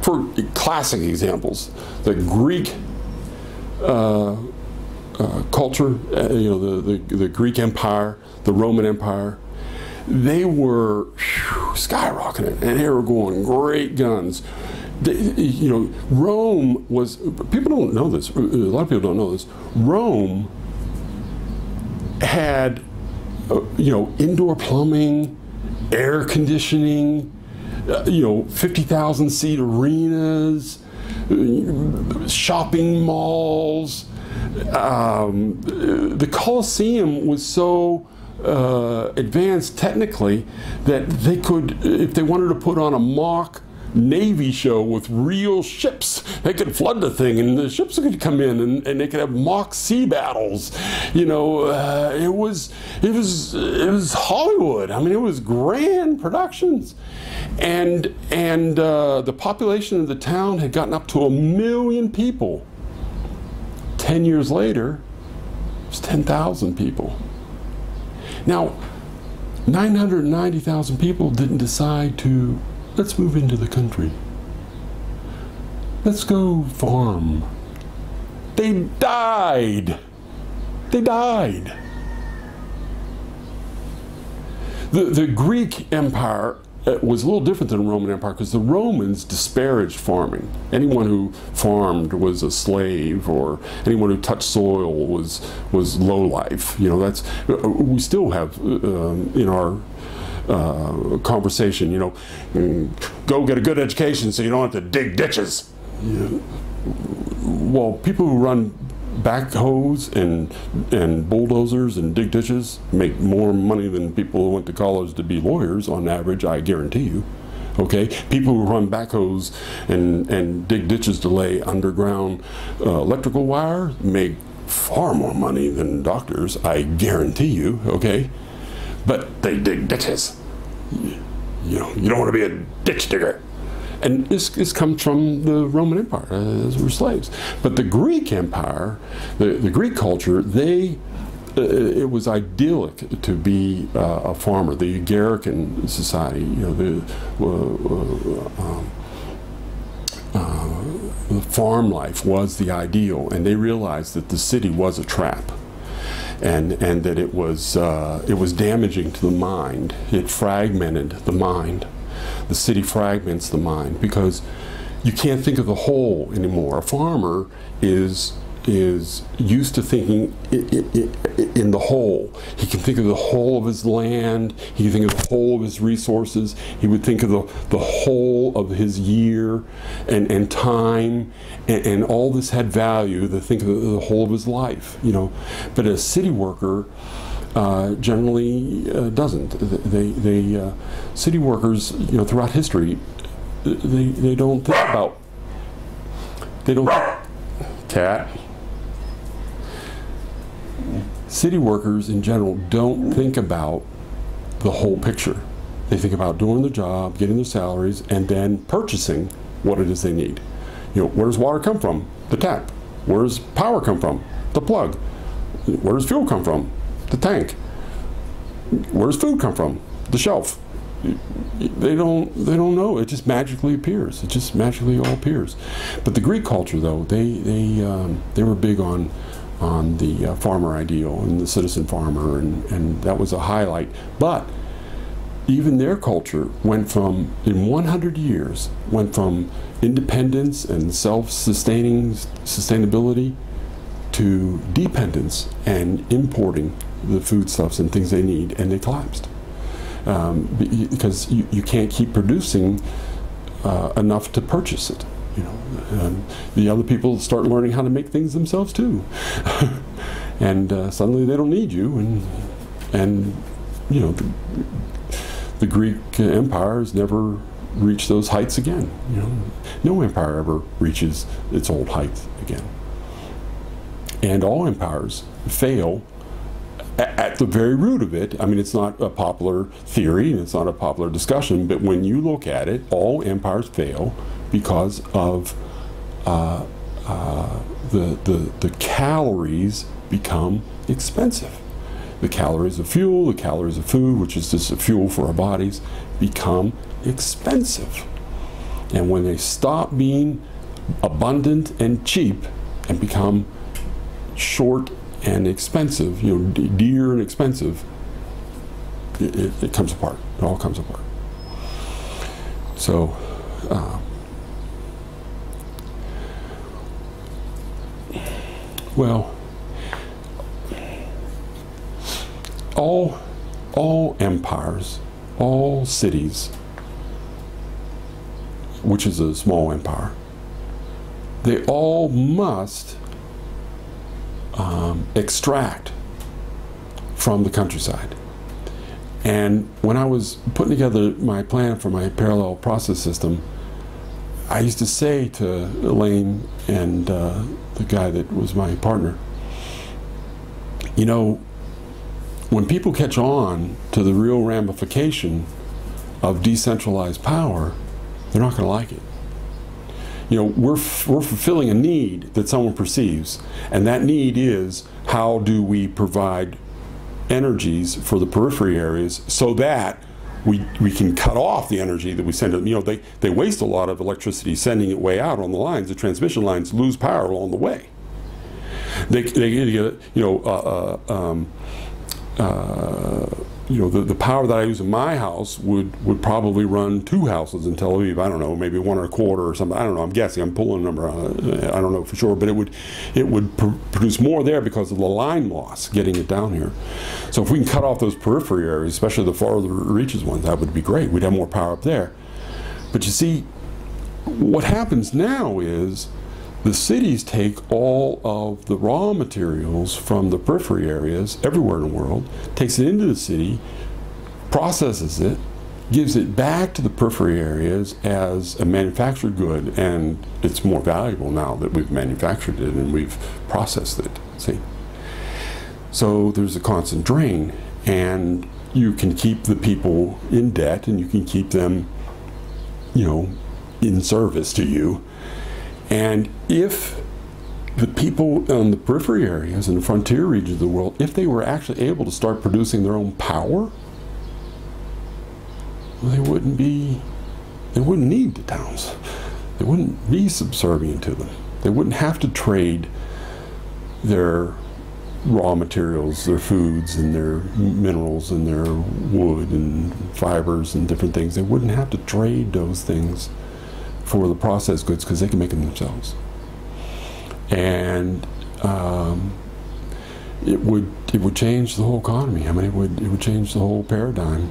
for classic examples, the Greek culture, the Greek Empire, the Roman Empire, they were skyrocketing, and they were going great guns. Rome was, people don't know this, a lot of people don't know this, Rome had, indoor plumbing, air conditioning, 50,000 seat arenas, shopping malls. The Colosseum was so advanced technically that they could, if they wanted to put on a mock Navy show with real ships, they could flood the thing and the ships could come in and they could have mock sea battles. It was Hollywood. I mean, it was grand productions. And the population of the town had gotten up to 1 million people. 10 years later, it was 10,000 people. Now, 990,000 people didn't decide to, let's move into the country. Let's go farm. They died. They died. The Greek Empire was a little different than the Roman Empire because the Romans disparaged farming. Anyone who farmed was a slave, or anyone who touched soil was low life. That's, we still have in our conversation, go get a good education so you don't have to dig ditches. Well, people who run backhoes and bulldozers and dig ditches make more money than people who went to college to be lawyers on average, I guarantee you. Okay, people who run backhoes and dig ditches to lay underground electrical wire make far more money than doctors, I guarantee you. Okay, but they dig ditches. You don't want to be a ditch digger. And this comes from the Roman Empire, as were slaves. But the Greek Empire, the Greek culture, it was idyllic to be a farmer. The Agrarian society, the farm life was the ideal, and they realized that the city was a trap. And that it was damaging to the mind. It fragmented the mind. The city fragments the mind because you can't think of the whole anymore. A farmer is used to thinking in the whole. He can think of the whole of his land. He can think of the whole of his resources. He would think of the whole of his year and time, and all this had value to think of the whole of his life. But a city worker generally doesn't. City workers, throughout history, they don't think about. Cat. City workers in general don't think about the whole picture. They think about doing the job, getting their salaries, and then purchasing what it is they need. Where does water come from? The tap. Where does power come from? The plug. Where does fuel come from? The tank. Where does food come from? The shelf. They don't know. It just magically appears. It just magically all appears. But the Greek culture, though, they were big on the farmer ideal and the citizen farmer, and that was a highlight. But even their culture went from, in 100 years, went from independence and sustainability to dependence and importing the foodstuffs and things they need, and they collapsed. Because you can't keep producing enough to purchase it. The other people start learning how to make things themselves too, and suddenly they don't need you. And the Greek Empire has never reached those heights again. No empire ever reaches its old heights again. And all empires fail at the very root of it. I mean, it's not a popular theory and it's not a popular discussion, but when you look at it, all empires fail because of the calories become expensive. The calories of fuel, the calories of food, which is just a fuel for our bodies, become expensive. And when they stop being abundant and cheap and become short and expensive, you know, dear and expensive, it comes apart. It all comes apart. So, well, all empires, all cities, which is a small empire, they all must extract from the countryside. And when I was putting together my plan for my parallel process system, I used to say to Elaine and the guy that was my partner, you know, when people catch on to the real ramification of decentralized power, they're not going to like it. You know, we're fulfilling a need that someone perceives, and that need is, how do we provide energies for the periphery areas so that we can cut off the energy that we send to them. You know, they waste a lot of electricity sending it way out on the lines. The transmission lines lose power along the way. They get, you know, the power that I use in my house would probably run 2 houses in Tel Aviv. I don't know, maybe 1 1/4 or something. I don't know. I'm guessing. I'm pulling a number. I don't know for sure, but it would produce more there because of the line loss getting it down here. So if we can cut off those periphery areas, especially the farther reaches ones, that would be great. We'd have more power up there. But you see, what happens now is the cities take all of the raw materials from the periphery areas everywhere in the world, takes it into the city, processes it, gives it back to the periphery areas as a manufactured good, and it's more valuable now that we've manufactured it and we've processed it, see? So there's a constant drain, and you can keep the people in debt, and you can keep them, you know, in service to you. And if the people in the periphery areas and the frontier regions of the world, if they were actually able to start producing their own power, well, they wouldn't need the towns. They wouldn't be subservient to them. They wouldn't have to trade their raw materials, their foods and their minerals and their wood and fibers and different things. They wouldn't have to trade those things for the processed goods because they can make them themselves. And it would change the whole economy. I mean, it would change the whole paradigm.